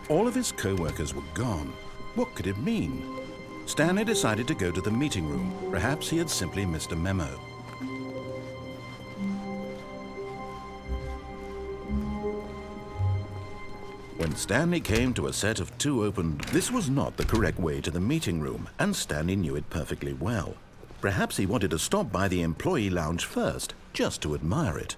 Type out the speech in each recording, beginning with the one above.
All of his co-workers were gone. What could it mean? Stanley decided to go to the meeting room. Perhaps he had simply missed a memo. When Stanley came to a set of two open, this was not the correct way to the meeting room, and Stanley knew it perfectly well. Perhaps he wanted to stop by the employee lounge first, just to admire it.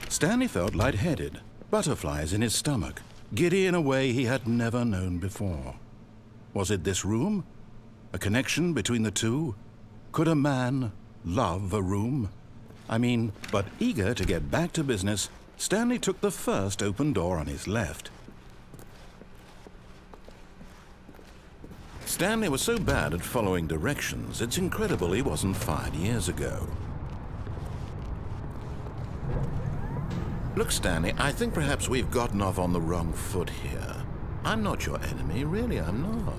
Stanley felt lightheaded, butterflies in his stomach, giddy in a way he had never known before. Was it this room? A connection between the two? Could a man love a room? But eager to get back to business, Stanley took the first open door on his left. Stanley was so bad at following directions, it's incredible he wasn't fired years ago. Look, Stanley, I think perhaps we've gotten off on the wrong foot here. I'm not your enemy, really, I'm not.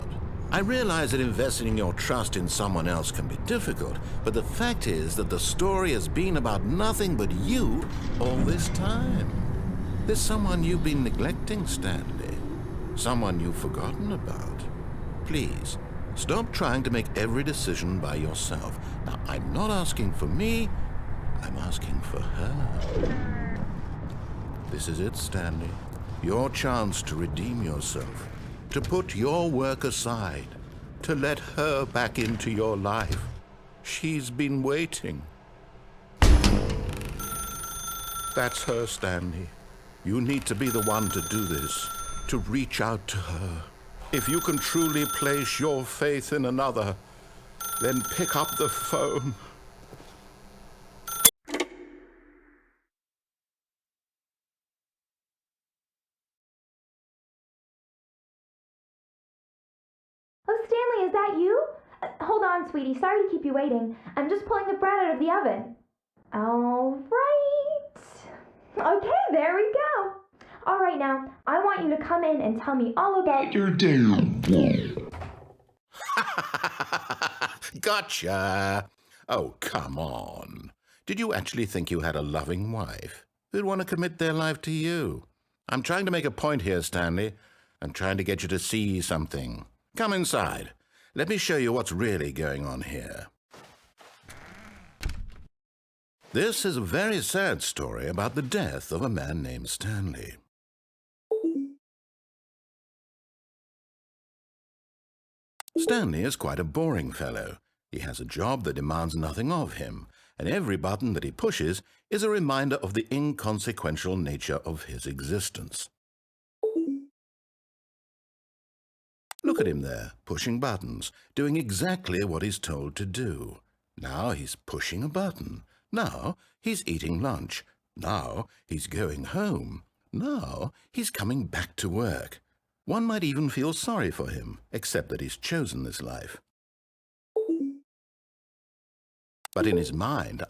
I realize that investing your trust in someone else can be difficult, but the fact is that the story has been about nothing but you all this time. There's someone you've been neglecting, Stanley. Someone you've forgotten about. Please, stop trying to make every decision by yourself. Now, I'm not asking for me, I'm asking for her. This is it, Stanley. Your chance to redeem yourself. To put your work aside, to let her back into your life. She's been waiting. That's her, Stanley. You need to be the one to do this, to reach out to her. If you can truly place your faith in another, then pick up the phone. Oh, Stanley, is that you? Hold on, sweetie. Sorry to keep you waiting. I'm just pulling the bread out of the oven. All right. Okay, there we go. All right, now, I want you to come in and tell me all about your day. Gotcha. Oh, come on. Did you actually think you had a loving wife who'd want to commit their life to you? I'm trying to make a point here, Stanley. I'm trying to get you to see something. Come inside. Let me show you what's really going on here. This is a very sad story about the death of a man named Stanley. Stanley is quite a boring fellow. He has a job that demands nothing of him, and every button that he pushes is a reminder of the inconsequential nature of his existence. Look at him there, pushing buttons, doing exactly what he's told to do. Now he's pushing a button. Now he's eating lunch. Now he's going home. Now he's coming back to work. One might even feel sorry for him, except that he's chosen this life. But in his mind,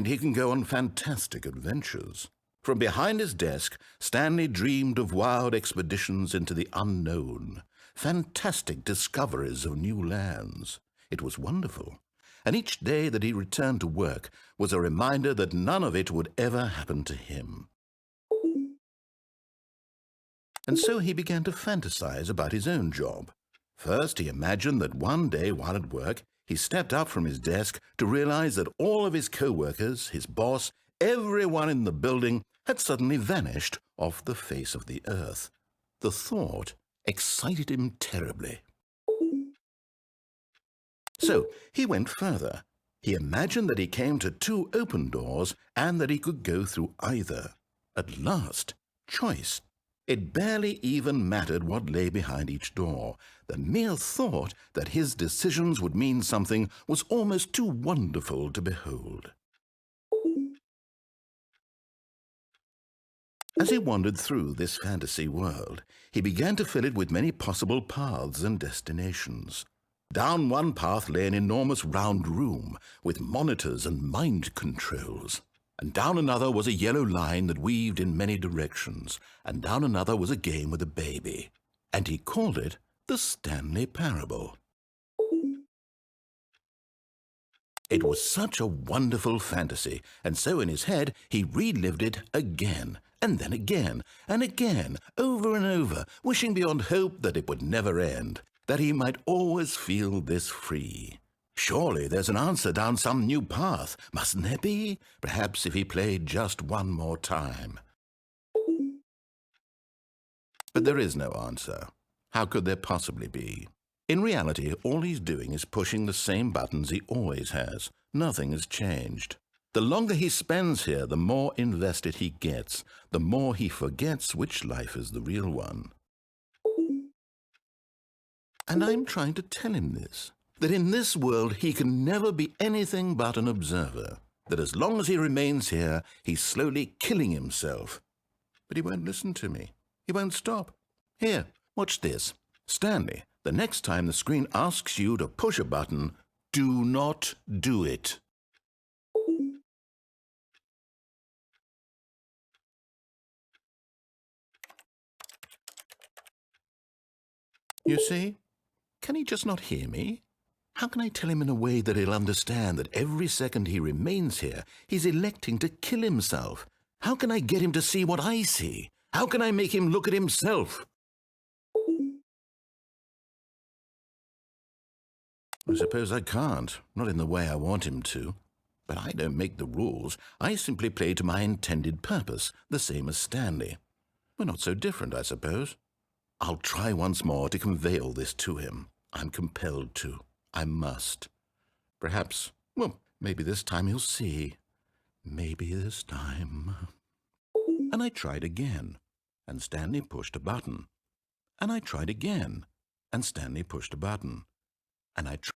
he can go on fantastic adventures. From behind his desk, Stanley dreamed of wild expeditions into the unknown, fantastic discoveries of new lands. It was wonderful, and each day that he returned to work was a reminder that none of it would ever happen to him. And so he began to fantasize about his own job. First, he imagined that one day while at work, he stepped up from his desk to realize that all of his co-workers, his boss, everyone in the building had suddenly vanished off the face of the earth. The thought excited him terribly. So he went further. He imagined that he came to two open doors and that he could go through either. At last, choice. It barely even mattered what lay behind each door. The mere thought that his decisions would mean something was almost too wonderful to behold. As he wandered through this fantasy world, he began to fill it with many possible paths and destinations. Down one path lay an enormous round room with monitors and mind controls. And down another was a yellow line that weaved in many directions. And down another was a game with a baby. And he called it the Stanley Parable. It was such a wonderful fantasy, and so in his head he relived it again and then again, and again, over and over, wishing beyond hope that it would never end, that he might always feel this free. Surely there's an answer down some new path, mustn't there be? Perhaps if he played just one more time. But there is no answer. How could there possibly be? In reality, all he's doing is pushing the same buttons he always has. Nothing has changed. The longer he spends here, the more invested he gets, the more he forgets which life is the real one. And I'm trying to tell him this, that in this world he can never be anything but an observer, that as long as he remains here, he's slowly killing himself. But he won't listen to me. He won't stop. Here, watch this. Stanley, the next time the screen asks you to push a button, do not do it. You see? Can he just not hear me? How can I tell him in a way that he'll understand that every second he remains here, he's electing to kill himself? How can I get him to see what I see? How can I make him look at himself? I suppose I can't, not in the way I want him to. But I don't make the rules. I simply play to my intended purpose, the same as Stanley. We're not so different, I suppose. I'll try once more to convey all this to him. I'm compelled to. I must. Perhaps, well, maybe this time he'll see. Maybe this time. And I tried again, and Stanley pushed a button. And I tried again, and Stanley pushed a button. And I tried